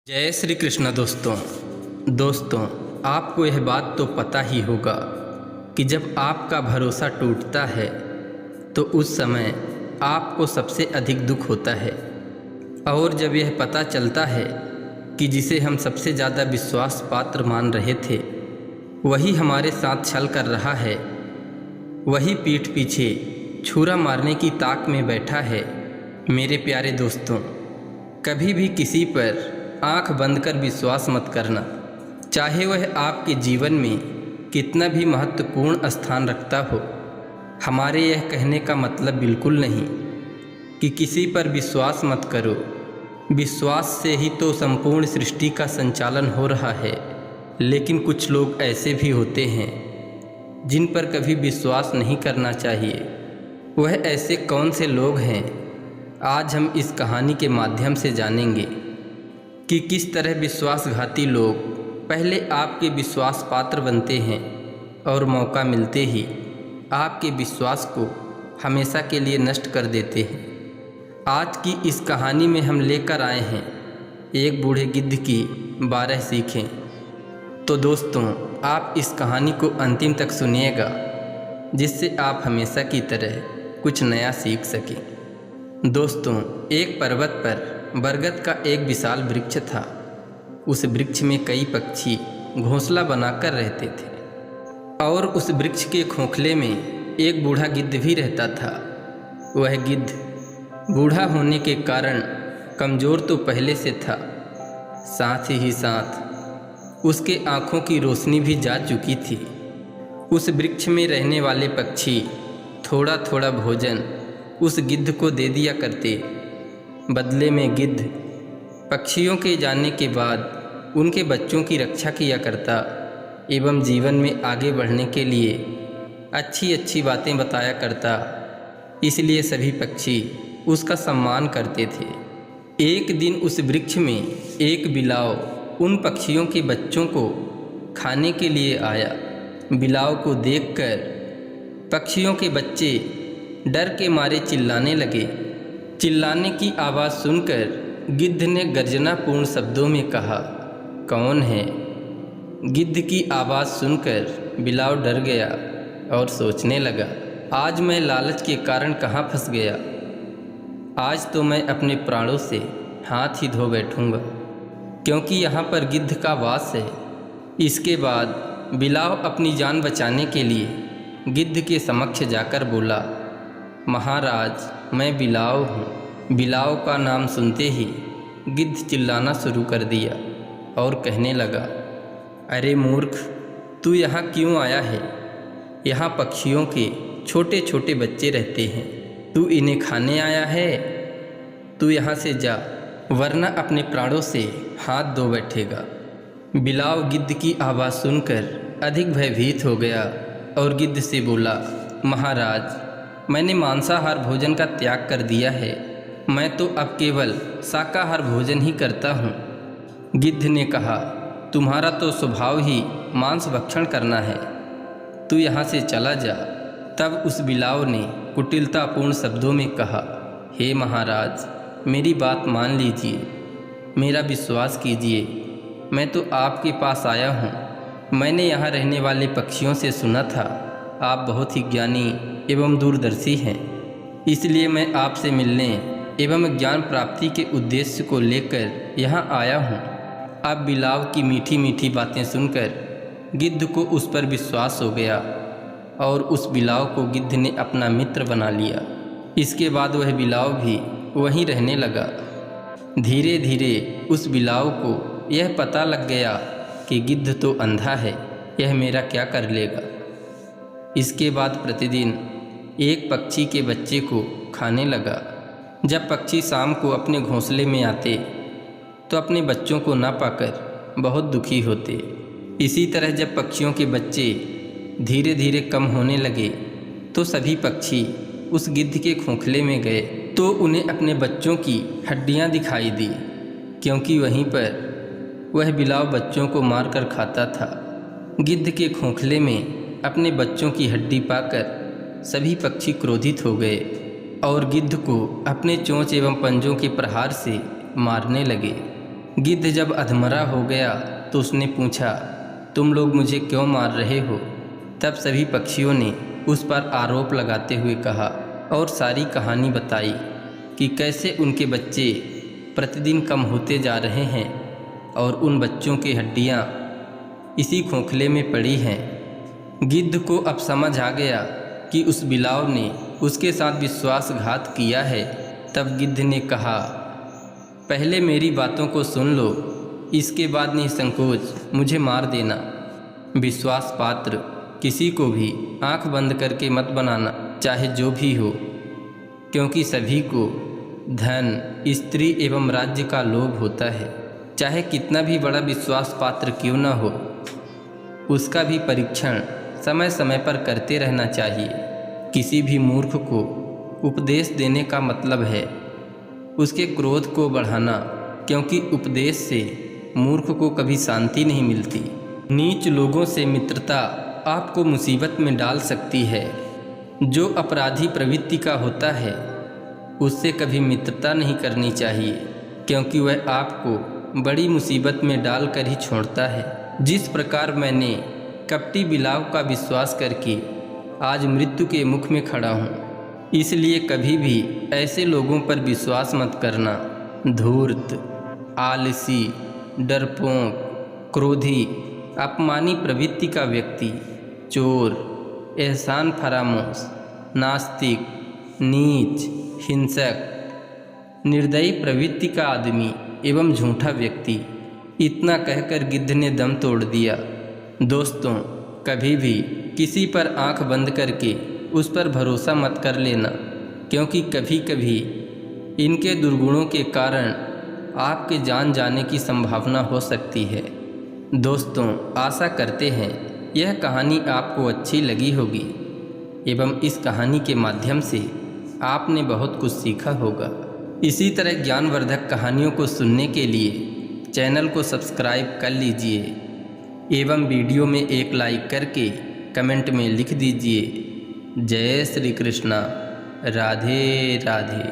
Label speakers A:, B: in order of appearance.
A: जय श्री कृष्ण दोस्तों आपको यह बात तो पता ही होगा कि जब आपका भरोसा टूटता है तो उस समय आपको सबसे अधिक दुख होता है। और जब यह पता चलता है कि जिसे हम सबसे ज़्यादा विश्वास पात्र मान रहे थे वही हमारे साथ छल कर रहा है, वही पीठ पीछे छुरा मारने की ताक में बैठा है। मेरे प्यारे दोस्तों, कभी भी किसी पर आंख बंद कर विश्वास मत करना, चाहे वह आपके जीवन में कितना भी महत्वपूर्ण स्थान रखता हो। हमारे यह कहने का मतलब बिल्कुल नहीं कि किसी पर विश्वास मत करो। विश्वास से ही तो संपूर्ण सृष्टि का संचालन हो रहा है। लेकिन कुछ लोग ऐसे भी होते हैं जिन पर कभी विश्वास नहीं करना चाहिए। वह ऐसे कौन से लोग हैं, आज हम इस कहानी के माध्यम से जानेंगे कि किस तरह विश्वासघाती लोग पहले आपके विश्वास पात्र बनते हैं और मौका मिलते ही आपके विश्वास को हमेशा के लिए नष्ट कर देते हैं। आज की इस कहानी में हम लेकर आए हैं एक बूढ़े गिद्ध की 12 सीखें। तो दोस्तों, आप इस कहानी को अंतिम तक सुनिएगा जिससे आप हमेशा की तरह कुछ नया सीख सकें। दोस्तों, एक पर्वत पर बरगद का एक विशाल वृक्ष था। उस वृक्ष में कई पक्षी घोंसला बनाकर रहते थे और उस वृक्ष के खोखले में एक बूढ़ा गिद्ध भी रहता था। वह गिद्ध बूढ़ा होने के कारण कमज़ोर तो पहले से था, साथ ही साथ उसके आँखों की रोशनी भी जा चुकी थी। उस वृक्ष में रहने वाले पक्षी थोड़ा थोड़ा भोजन उस गिद्ध को दे दिया करते। बदले में गिद्ध पक्षियों के जाने के बाद उनके बच्चों की रक्षा किया करता एवं जीवन में आगे बढ़ने के लिए अच्छी अच्छी बातें बताया करता। इसलिए सभी पक्षी उसका सम्मान करते थे। एक दिन उस वृक्ष में एक बिलाव उन पक्षियों के बच्चों को खाने के लिए आया। बिलाव को देखकर पक्षियों के बच्चे डर के मारे चिल्लाने लगे। चिल्लाने की आवाज़ सुनकर गिद्ध ने गर्जनापूर्ण शब्दों में कहा, कौन है? गिद्ध की आवाज़ सुनकर बिलाव डर गया और सोचने लगा, आज मैं लालच के कारण कहाँ फंस गया। आज तो मैं अपने प्राणों से हाथ ही धो बैठूंगा, क्योंकि यहाँ पर गिद्ध का वास है। इसके बाद बिलाव अपनी जान बचाने के लिए गिद्ध के समक्ष जाकर बोला, महाराज, मैं बिलाव हूँ। बिलाव का नाम सुनते ही गिद्ध चिल्लाना शुरू कर दिया और कहने लगा, अरे मूर्ख, तू यहाँ क्यों आया है? यहाँ पक्षियों के छोटे छोटे बच्चे रहते हैं, तू इन्हें खाने आया है? तू यहाँ से जा, वरना अपने प्राणों से हाथ धो बैठेगा। बिलाव गिद्ध की आवाज़ सुनकर अधिक भयभीत हो गया और गिद्ध से बोला, महाराज, मैंने मांसाहार भोजन का त्याग कर दिया है। मैं तो अब केवल शाकाहार भोजन ही करता हूँ। गिद्ध ने कहा, तुम्हारा तो स्वभाव ही मांस भक्षण करना है, तू यहाँ से चला जा। तब उस बिलाव ने कुटिलतापूर्ण शब्दों में कहा, हे महाराज, मेरी बात मान लीजिए, मेरा विश्वास कीजिए। मैं तो आपके पास आया हूँ। मैंने यहाँ रहने वाले पक्षियों से सुना था आप बहुत ही ज्ञानी एवं दूरदर्शी हैं, इसलिए मैं आपसे मिलने एवं ज्ञान प्राप्ति के उद्देश्य को लेकर यहाँ आया हूँ। अब बिलाव की मीठी मीठी बातें सुनकर गिद्ध को उस पर विश्वास हो गया और उस बिलाव को गिद्ध ने अपना मित्र बना लिया। इसके बाद वह बिलाव भी वहीं रहने लगा। धीरे धीरे उस बिलाव को यह पता लग गया कि गिद्ध तो अंधा है, यह मेरा क्या कर लेगा। इसके बाद प्रतिदिन एक पक्षी के बच्चे को खाने लगा। जब पक्षी शाम को अपने घोंसले में आते तो अपने बच्चों को ना पाकर बहुत दुखी होते। इसी तरह जब पक्षियों के बच्चे धीरे धीरे कम होने लगे तो सभी पक्षी उस गिद्ध के खोखले में गए तो उन्हें अपने बच्चों की हड्डियां दिखाई दी, क्योंकि वहीं पर वह बिलाव बच्चों को मारकर खाता था। गिद्ध के खोखले में अपने बच्चों की हड्डी पाकर सभी पक्षी क्रोधित हो गए और गिद्ध को अपने चोंच एवं पंजों के प्रहार से मारने लगे। गिद्ध जब अधमरा हो गया तो उसने पूछा, तुम लोग मुझे क्यों मार रहे हो? तब सभी पक्षियों ने उस पर आरोप लगाते हुए कहा और सारी कहानी बताई कि कैसे उनके बच्चे प्रतिदिन कम होते जा रहे हैं और उन बच्चों की हड्डियाँ इसी खोखले में पड़ी हैं। गिद्ध को अब समझ आ गया कि उस बिलाव ने उसके साथ विश्वासघात किया है। तब गिद्ध ने कहा, पहले मेरी बातों को सुन लो, इसके बाद निसंकोच मुझे मार देना। विश्वास पात्र किसी को भी आंख बंद करके मत बनाना, चाहे जो भी हो, क्योंकि सभी को धन, स्त्री एवं राज्य का लोभ होता है। चाहे कितना भी बड़ा विश्वास पात्र क्यों न हो, उसका भी परीक्षण समय समय पर करते रहना चाहिए। किसी भी मूर्ख को उपदेश देने का मतलब है उसके क्रोध को बढ़ाना, क्योंकि उपदेश से मूर्ख को कभी शांति नहीं मिलती। नीच लोगों से मित्रता आपको मुसीबत में डाल सकती है। जो अपराधी प्रवृत्ति का होता है उससे कभी मित्रता नहीं करनी चाहिए, क्योंकि वह आपको बड़ी मुसीबत में डाल कर ही छोड़ता है। जिस प्रकार मैंने कपटी बिलाव का विश्वास करके आज मृत्यु के मुख में खड़ा हूँ, इसलिए कभी भी ऐसे लोगों पर विश्वास मत करना। धूर्त, आलसी, डरपोक, क्रोधी, अपमानी प्रवृत्ति का व्यक्ति, चोर, एहसान फरामोश, नास्तिक, नीच, हिंसक, निर्दयी प्रवृत्ति का आदमी एवं झूठा व्यक्ति। इतना कहकर गिद्ध ने दम तोड़ दिया। दोस्तों, कभी भी किसी पर आंख बंद करके उस पर भरोसा मत कर लेना, क्योंकि कभी कभी इनके दुर्गुणों के कारण आपके जान जाने की संभावना हो सकती है। दोस्तों, आशा करते हैं यह कहानी आपको अच्छी लगी होगी एवं इस कहानी के माध्यम से आपने बहुत कुछ सीखा होगा। इसी तरह ज्ञानवर्धक कहानियों को सुनने के लिए चैनल को सब्सक्राइब कर लीजिए एवं वीडियो में एक लाइक करके कमेंट में लिख दीजिए, जय श्री कृष्णा, राधे राधे।